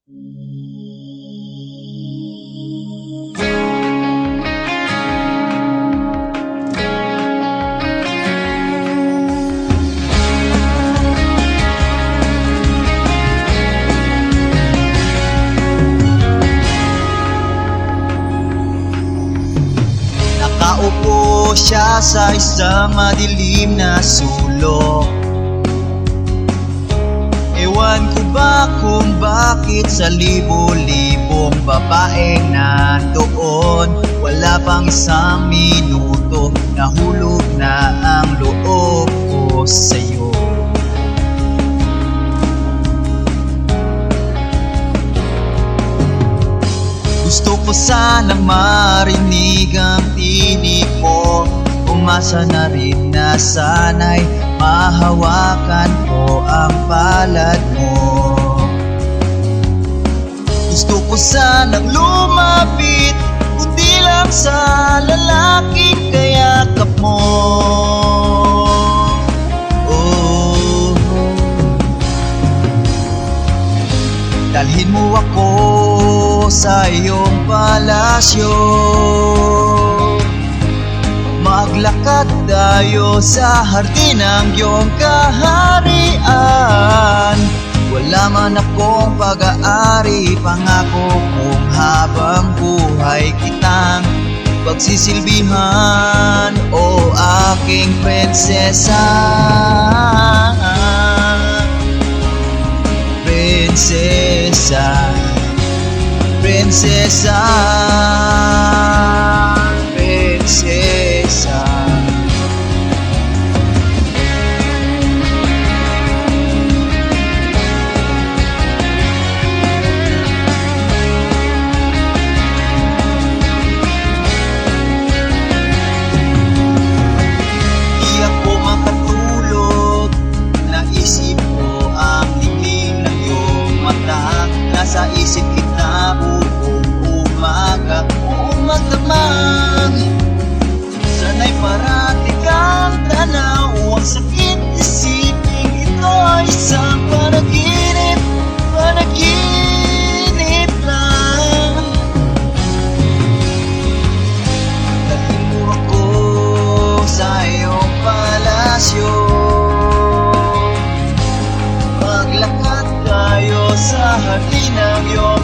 Nakaupo siya sa isang madilim na sulok. Ewan ko ba kung bakit sa libo-libong babaeng nandoon, wala pang isang minuto, nahulog na ang loob ko sa'yo. Gusto ko sanang marinig ang tinig mo, umasa na rin na sana'y mahawakan ko ang palad mo. Gusto ko sanang lumapit, kundi lang sa lalaking kayakap mo. Oh, dalhin mo ako sa iyong palasyo, maglakad tayo sa hardin ng iyong kaharian. Wala man akong pag-aari, pangako kong habang buhay kitang pagsisilbihan, o aking prinsesa. Prinsesa, prinsesa, prinsesa. Di ako makatulog, naisip ko ang tingin ng iyong mata. Nasa isip kita buong umaga, buong magdamag. Sana'y parati kang tanaw, ang sakit isipin ito ay isang panaginip, panaginip lang. Dalhin mo ako sa iyong palasyo, maglakad tayo sa hardin ng iyong